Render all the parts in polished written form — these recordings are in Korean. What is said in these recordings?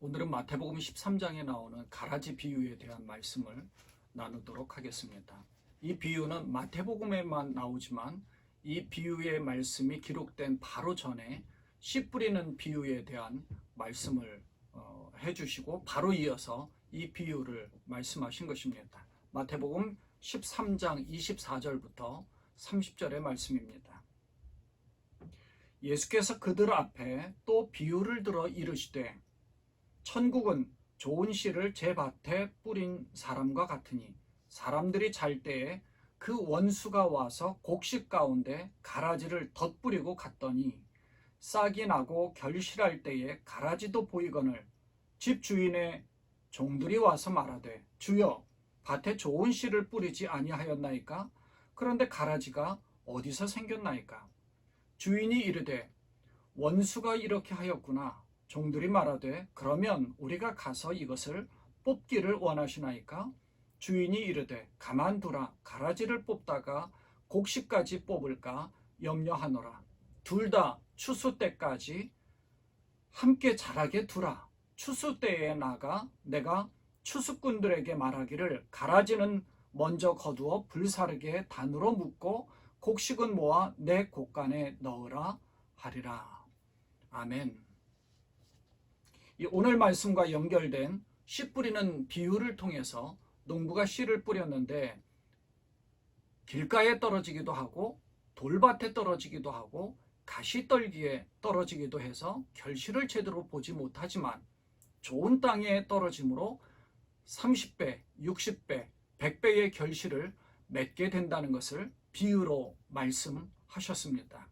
오늘은 마태복음 13장에 나오는 가라지 비유에 대한 말씀을 나누도록 하겠습니다. 이 비유는 마태복음에만 나오지만 이 비유의 말씀이 기록된 바로 전에 씨 뿌리는 비유에 대한 말씀을 해주시고 바로 이어서 이 비유를 말씀하신 것입니다. 마태복음 13장 24절부터 30절의 말씀입니다. 예수께서 그들 앞에 또 비유를 들어 이르시되 천국은 좋은 씨를 제 밭에 뿌린 사람과 같으니 사람들이 잘 때에 그 원수가 와서 곡식 가운데 가라지를 덧뿌리고 갔더니 싹이 나고 결실할 때에 가라지도 보이거늘 집 주인의 종들이 와서 말하되 주여 밭에 좋은 씨를 뿌리지 아니하였나이까? 그런데 가라지가 어디서 생겼나이까? 주인이 이르되 원수가 이렇게 하였구나. 종들이 말하되 그러면 우리가 가서 이것을 뽑기를 원하시나이까? 주인이 이르되 가만두라. 가라지를 뽑다가 곡식까지 뽑을까 염려하노라. 둘 다 추수 때까지 함께 자라게 두라. 추수 때에 나가 내가 추수꾼들에게 말하기를 가라지는 먼저 거두어 불사르게 단으로 묶고 곡식은 모아 내 곡간에 넣으라 하리라. 아멘. 오늘 말씀과 연결된 씨 뿌리는 비유를 통해서 농부가 씨를 뿌렸는데 길가에 떨어지기도 하고 돌밭에 떨어지기도 하고 가시떨기에 떨어지기도 해서 결실을 제대로 보지 못하지만 좋은 땅에 떨어짐으로 30배, 60배, 100배의 결실을 맺게 된다는 것을 비유로 말씀하셨습니다.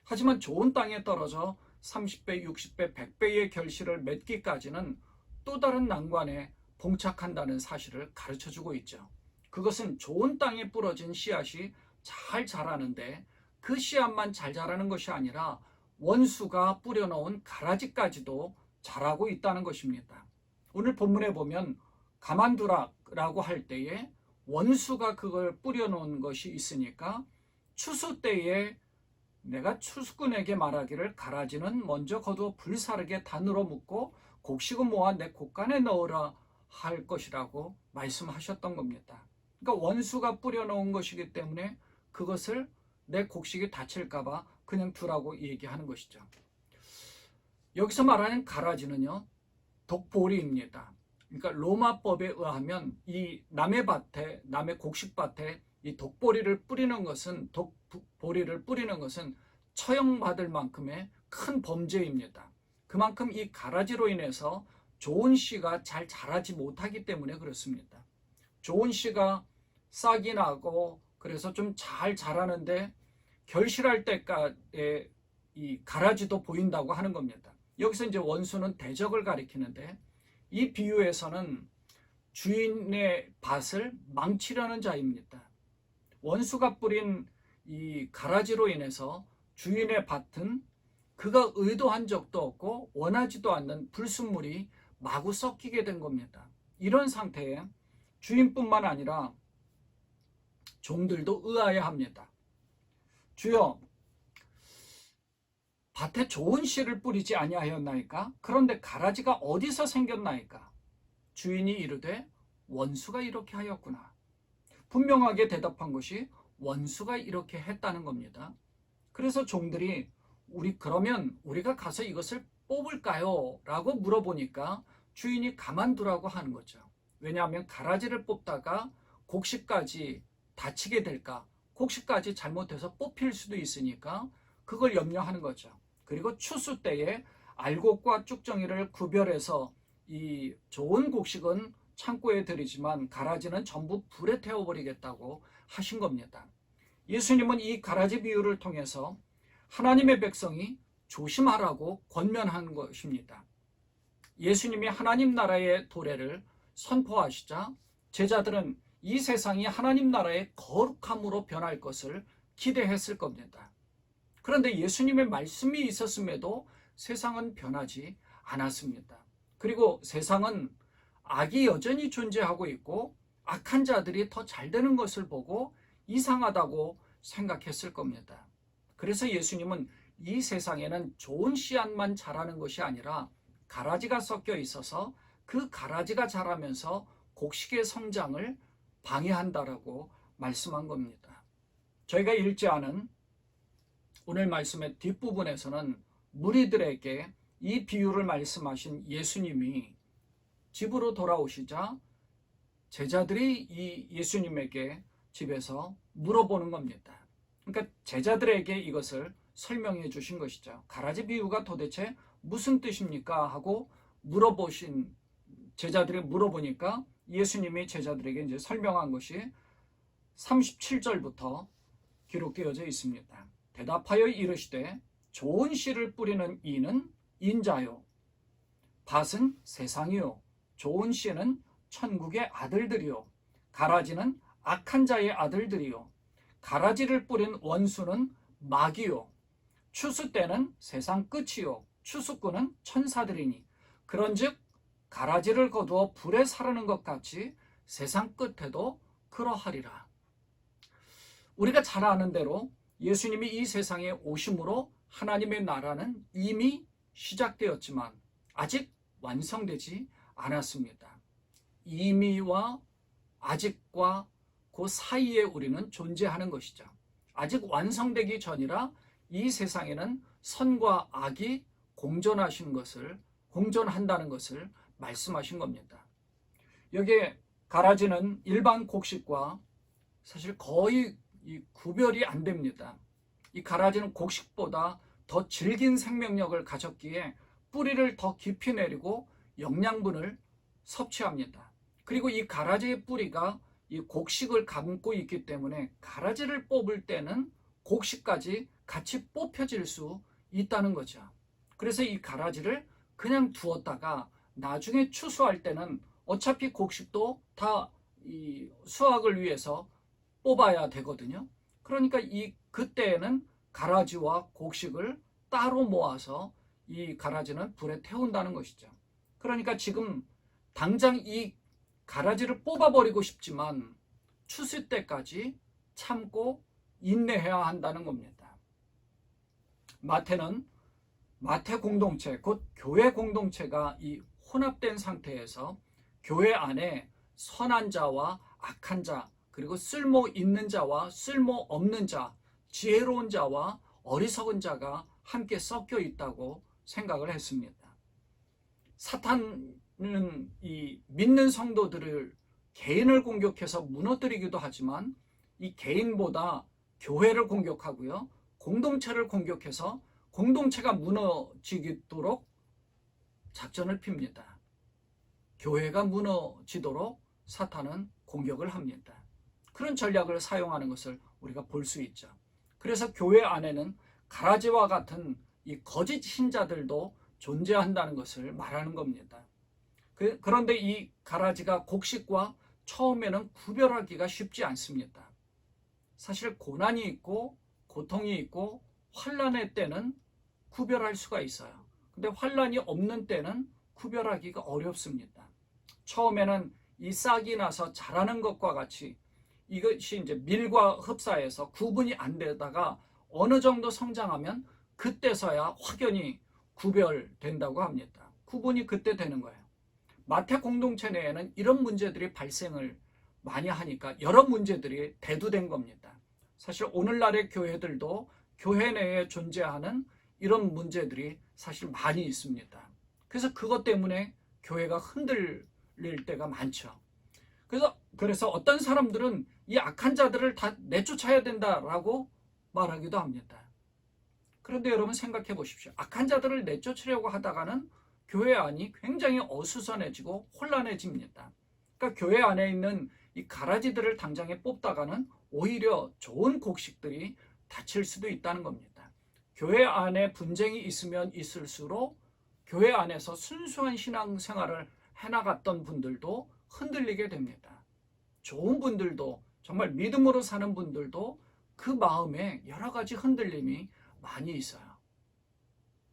하지만 좋은 땅에 떨어져 30배, 60배, 100배의 결실을 맺기까지는 또 다른 난관에 봉착한다는 사실을 가르쳐주고 있죠. 그것은 좋은 땅에 부러진 씨앗이 잘 자라는데 그 씨앗만 잘 자라는 것이 아니라 원수가 뿌려놓은 가라지까지도 자라고 있다는 것입니다. 오늘 본문에 보면 가만두라라고 할 때에 원수가 그걸 뿌려놓은 것이 있으니까 추수 때에 내가 추수꾼에게 말하기를 가라지는 먼저 거두어 불사르게 단으로 묶고 곡식은 모아 내 곡간에 넣으라 할 것이라고 말씀하셨던 겁니다. 그러니까 원수가 뿌려놓은 것이기 때문에 그것을 내 곡식이 다칠까 봐 그냥 두라고 얘기하는 것이죠. 여기서 말하는 가라지는요, 독보리입니다. 그러니까 로마법에 의하면 이 남의 밭에, 남의 곡식밭에 이 독보리를 뿌리는 것은 처형받을 만큼의 큰 범죄입니다. 그만큼 이 가라지로 인해서 좋은 씨가 잘 자라지 못하기 때문에 그렇습니다. 좋은 씨가 싹이 나고 그래서 좀 잘 자라는데 결실할 때까지 이 가라지도 보인다고 하는 겁니다. 여기서 이제 원수는 대적을 가리키는데 이 비유에서는 주인의 밭을 망치려는 자입니다. 원수가 뿌린 이 가라지로 인해서 주인의 밭은 그가 의도한 적도 없고 원하지도 않는 불순물이 마구 섞이게 된 겁니다. 이런 상태에 주인뿐만 아니라 종들도 의아해합니다. 주여, 밭에 좋은 씨를 뿌리지 아니하였나이까? 그런데 가라지가 어디서 생겼나이까? 주인이 이르되 원수가 이렇게 하였구나. 분명하게 대답한 것이 원수가 이렇게 했다는 겁니다. 그래서 종들이 그러면 우리가 가서 이것을 뽑을까요? 라고 물어보니까 주인이 가만두라고 하는 거죠. 왜냐하면 가라지를 뽑다가 곡식까지 다치게 될까? 곡식까지 잘못해서 뽑힐 수도 있으니까 그걸 염려하는 거죠. 그리고 추수 때에 알곡과 쭉정이를 구별해서 이 좋은 곡식은 창고에 들이지만 가라지는 전부 불에 태워버리겠다고 하신 겁니다. 예수님은 이 가라지 비유를 통해서 하나님의 백성이 조심하라고 권면한 것입니다. 예수님이 하나님 나라의 도래를 선포하시자 제자들은 이 세상이 하나님 나라의 거룩함으로 변할 것을 기대했을 겁니다. 그런데 예수님의 말씀이 있었음에도 세상은 변하지 않았습니다. 그리고 세상은 악이 여전히 존재하고 있고 악한 자들이 더 잘 되는 것을 보고 이상하다고 생각했을 겁니다. 그래서 예수님은 이 세상에는 좋은 씨앗만 자라는 것이 아니라 가라지가 섞여 있어서 그 가라지가 자라면서 곡식의 성장을 방해한다라고 말씀한 겁니다. 저희가 읽지 않은 오늘 말씀의 뒷부분에서는 무리들에게 이 비유를 말씀하신 예수님이 집으로 돌아오시자 제자들이 이 예수님에게 집에서 물어보는 겁니다. 그러니까 제자들에게 이것을 설명해 주신 것이죠. 가라지 비유가 도대체 무슨 뜻입니까? 하고 물어보신 제자들이 물어보니까 예수님이 제자들에게 이제 설명한 것이 37절부터 기록되어져 있습니다. 대답하여 이르시되 좋은 씨를 뿌리는 이는 인자요 밭은 세상이요 좋은 씨는 천국의 아들들이요 가라지는 악한 자의 아들들이요 가라지를 뿌린 원수는 마귀요 추수 때는 세상 끝이요 추수꾼은 천사들이니 그런즉 가라지를 거두어 불에 사르는 것 같이 세상 끝에도 그러하리라. 우리가 잘 아는 대로 예수님이 이 세상에 오심으로 하나님의 나라는 이미 시작되었지만 아직 완성되지 않았습니다. 이미와 아직과 그 사이에 우리는 존재하는 것이죠. 아직 완성되기 전이라 이 세상에는 선과 악이 공존한다는 것을 말씀하신 겁니다. 여기에 가라지는 일반 곡식과 사실 거의 구별이 안 됩니다. 이 가라지는 곡식보다 더 질긴 생명력을 가졌기에 뿌리를 더 깊이 내리고 영양분을 섭취합니다. 그리고 이 가라지의 뿌리가 이 곡식을 감고 있기 때문에 가라지를 뽑을 때는 곡식까지 같이 뽑혀질 수 있다는 거죠. 그래서 이 가라지를 그냥 두었다가 나중에 추수할 때는 어차피 곡식도 다 이 수확을 위해서 뽑아야 되거든요. 그러니까 그때에는 가라지와 곡식을 따로 모아서 이 가라지는 불에 태운다는 것이죠. 그러니까 지금 당장 이 가라지를 뽑아버리고 싶지만 추수 때까지 참고 인내해야 한다는 겁니다. 마태는 마태 공동체, 곧 교회 공동체가 이 혼합된 상태에서 교회 안에 선한 자와 악한 자, 그리고 쓸모 있는 자와 쓸모 없는 자, 지혜로운 자와 어리석은 자가 함께 섞여 있다고 생각을 했습니다. 사탄은 이 믿는 성도들을 개인을 공격해서 무너뜨리기도 하지만 이 개인보다 교회를 공격하고요. 공동체를 공격해서 공동체가 무너지도록 작전을 핍니다. 교회가 무너지도록 사탄은 공격을 합니다. 그런 전략을 사용하는 것을 우리가 볼 수 있죠. 그래서 교회 안에는 가라지와 같은 이 거짓 신자들도 존재한다는 것을 말하는 겁니다. 그런데 이 가라지가 곡식과 처음에는 구별하기가 쉽지 않습니다. 사실 고난이 있고 고통이 있고 환난의 때는 구별할 수가 있어요. 근데 환난이 없는 때는 구별하기가 어렵습니다. 처음에는 이 싹이 나서 자라는 것과 같이 이것이 이제 밀과 흡사해서 구분이 안 되다가 어느 정도 성장하면 그때서야 확연히 구별된다고 합니다. 구분이 그때 되는 거예요. 마태 공동체 내에는 이런 문제들이 발생을 많이 하니까 여러 문제들이 대두된 겁니다. 사실 오늘날의 교회들도 교회 내에 존재하는 이런 문제들이 사실 많이 있습니다. 그래서 그것 때문에 교회가 흔들릴 때가 많죠. 그래서 어떤 사람들은 이 악한 자들을 다 내쫓아야 된다라고 말하기도 합니다. 그런데 여러분 생각해 보십시오. 악한 자들을 내쫓으려고 하다가는 교회 안이 굉장히 어수선해지고 혼란해집니다. 그러니까 교회 안에 있는 이 가라지들을 당장에 뽑다가는 오히려 좋은 곡식들이 다칠 수도 있다는 겁니다. 교회 안에 분쟁이 있으면 있을수록 교회 안에서 순수한 신앙생활을 해나갔던 분들도 흔들리게 됩니다. 좋은 분들도 정말 믿음으로 사는 분들도 그 마음에 여러 가지 흔들림이 많이 있어요.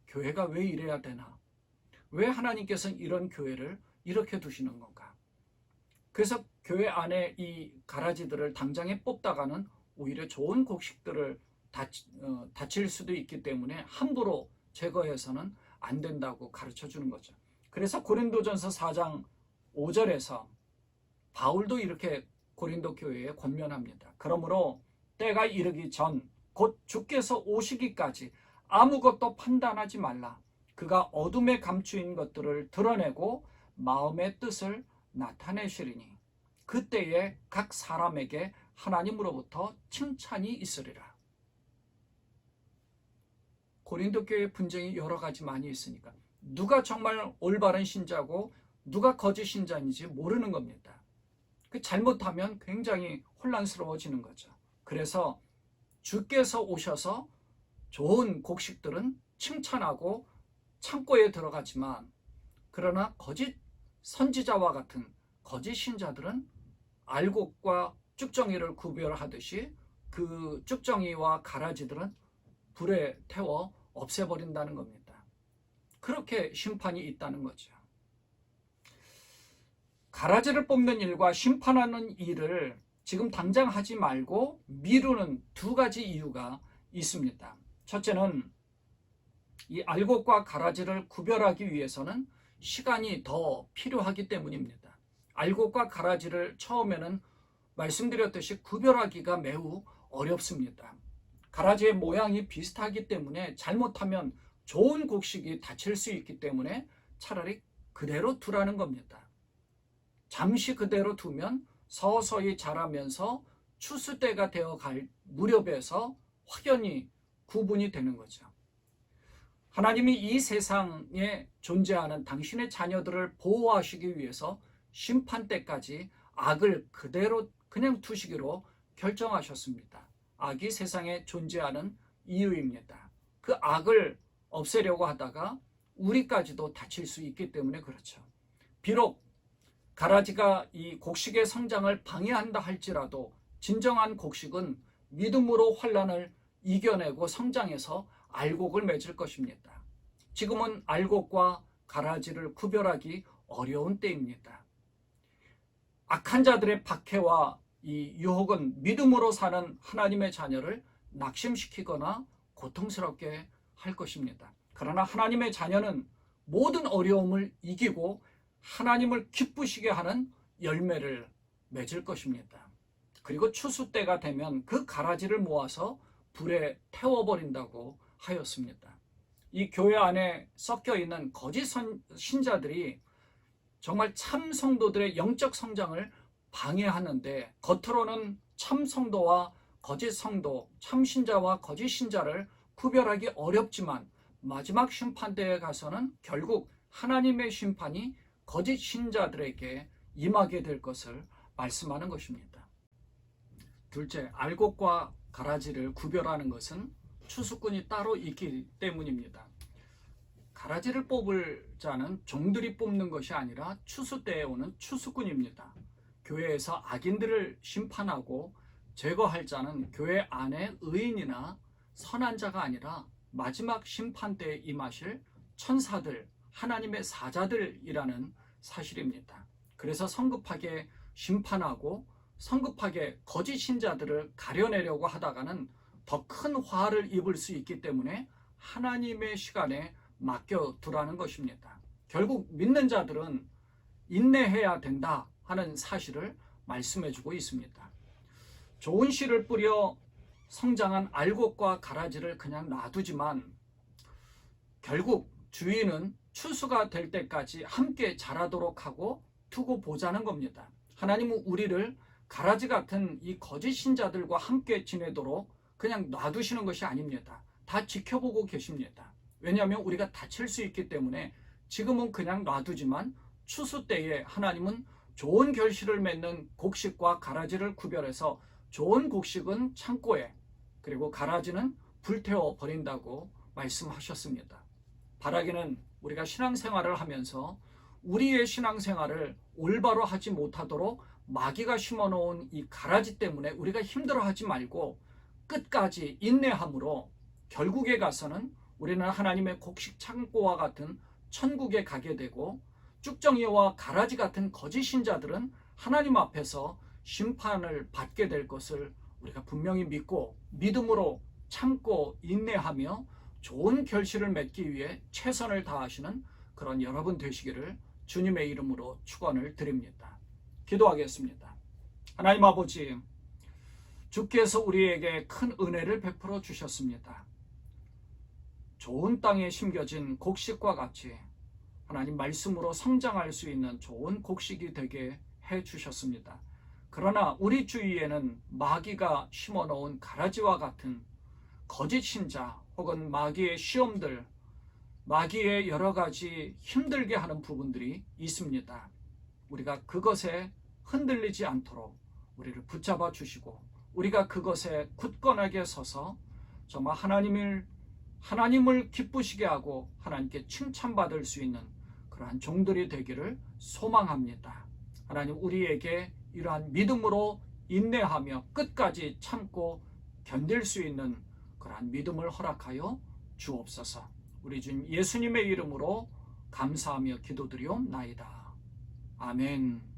교회가 왜 이래야 되나? 왜 하나님께서는 이런 교회를 이렇게 두시는 건가? 그래서 교회 안에 이 가라지들을 당장에 뽑다가는 오히려 좋은 곡식들을 다칠 수도 있기 때문에 함부로 제거해서는 안 된다고 가르쳐 주는 거죠. 그래서 고린도전서 4장 5절에서 바울도 이렇게 고린도 교회에 권면합니다. 그러므로 때가 이르기 전 곧 주께서 오시기까지 아무것도 판단하지 말라. 그가 어둠에 감추인 것들을 드러내고 마음의 뜻을 나타내시리니 그때에 각 사람에게 하나님으로부터 칭찬이 있으리라. 고린도 교회 분쟁이 여러 가지 많이 있으니까 누가 정말 올바른 신자고 누가 거짓 신자인지 모르는 겁니다. 잘못하면 굉장히 혼란스러워지는 거죠. 그래서 주께서 오셔서 좋은 곡식들은 칭찬하고 창고에 들어가지만, 그러나 거짓 선지자와 같은 거짓 신자들은 알곡과 쭉정이를 구별하듯이 그 쭉정이와 가라지들은 불에 태워 없애버린다는 겁니다. 그렇게 심판이 있다는 거죠. 가라지를 뽑는 일과 심판하는 일을 지금 당장 하지 말고 미루는 두 가지 이유가 있습니다. 첫째는 이 알곡과 가라지를 구별하기 위해서는 시간이 더 필요하기 때문입니다. 알곡과 가라지를 처음에는 말씀드렸듯이 구별하기가 매우 어렵습니다. 가라지의 모양이 비슷하기 때문에 잘못하면 좋은 곡식이 다칠 수 있기 때문에 차라리 그대로 두라는 겁니다. 잠시 그대로 두면 서서히 자라면서 추수 때가 되어 갈 무렵에서 확연히 구분이 되는 거죠. 하나님이 이 세상에 존재하는 당신의 자녀들을 보호하시기 위해서 심판 때까지 악을 그대로 그냥 두시기로 결정하셨습니다. 악이 세상에 존재하는 이유입니다. 그 악을 없애려고 하다가 우리까지도 다칠 수 있기 때문에 그렇죠. 비록 가라지가 이 곡식의 성장을 방해한다 할지라도 진정한 곡식은 믿음으로 환난을 이겨내고 성장해서 알곡을 맺을 것입니다. 지금은 알곡과 가라지를 구별하기 어려운 때입니다. 악한 자들의 박해와 이 유혹은 믿음으로 사는 하나님의 자녀를 낙심시키거나 고통스럽게 할 것입니다. 그러나 하나님의 자녀는 모든 어려움을 이기고 하나님을 기쁘시게 하는 열매를 맺을 것입니다. 그리고 추수 때가 되면 그 가라지를 모아서 불에 태워버린다고 하였습니다. 이 교회 안에 섞여 있는 거짓 신자들이 정말 참 성도들의 영적 성장을 방해하는데, 겉으로는 참 성도와 거짓 성도, 참 신자와 거짓 신자를 구별하기 어렵지만 마지막 심판대에 가서는 결국 하나님의 심판이 거짓 신자들에게 임하게 될 것을 말씀하는 것입니다. 둘째, 알곡과 가라지를 구별하는 것은 추수꾼이 따로 있기 때문입니다. 가라지를 뽑을 자는 종들이 뽑는 것이 아니라 추수 때에 오는 추수꾼입니다. 교회에서 악인들을 심판하고 제거할 자는 교회 안에 의인이나 선한 자가 아니라 마지막 심판 때에 임하실 천사들, 하나님의 사자들이라는 사실입니다. 그래서 성급하게 심판하고 성급하게 거짓 신자들을 가려내려고 하다가는 더 큰 화를 입을 수 있기 때문에 하나님의 시간에 맡겨두라는 것입니다. 결국 믿는 자들은 인내해야 된다 하는 사실을 말씀해주고 있습니다. 좋은 씨를 뿌려 성장한 알곡과 가라지를 그냥 놔두지만 결국 주인은 추수가 될 때까지 함께 자라도록 하고 두고 보자는 겁니다. 하나님은 우리를 가라지 같은 이 거짓 신자들과 함께 지내도록 그냥 놔두시는 것이 아닙니다. 다 지켜보고 계십니다. 왜냐하면 우리가 다칠 수 있기 때문에 지금은 그냥 놔두지만 추수 때에 하나님은 좋은 결실을 맺는 곡식과 가라지를 구별해서 좋은 곡식은 창고에, 그리고 가라지는 불태워 버린다고 말씀하셨습니다. 바라기는 우리가 신앙생활을 하면서 우리의 신앙생활을 올바로 하지 못하도록 마귀가 심어놓은 이 가라지 때문에 우리가 힘들어하지 말고 끝까지 인내함으로 결국에 가서는 우리는 하나님의 곡식 창고와 같은 천국에 가게 되고, 쭉정이와 가라지 같은 거짓 신자들은 하나님 앞에서 심판을 받게 될 것을 우리가 분명히 믿고 믿음으로 참고 인내하며 좋은 결실을 맺기 위해 최선을 다하시는 그런 여러분 되시기를 주님의 이름으로 축원을 드립니다. 기도하겠습니다. 하나님 아버지, 주께서 우리에게 큰 은혜를 베풀어 주셨습니다. 좋은 땅에 심겨진 곡식과 같이 하나님 말씀으로 성장할 수 있는 좋은 곡식이 되게 해 주셨습니다. 그러나 우리 주위에는 마귀가 심어놓은 가라지와 같은 거짓 신자 혹은 마귀의 시험들, 마귀의 여러 가지 힘들게 하는 부분들이 있습니다. 우리가 그것에 흔들리지 않도록 우리를 붙잡아 주시고 우리가 그것에 굳건하게 서서 정말 하나님을 기쁘시게 하고 하나님께 칭찬받을 수 있는 그러한 종들이 되기를 소망합니다. 하나님, 우리에게 이러한 믿음으로 인내하며 끝까지 참고 견딜 수 있는 그러한 믿음을 허락하여 주옵소서. 우리 주님 예수님의 이름으로 감사하며 기도드리옵나이다. 아멘.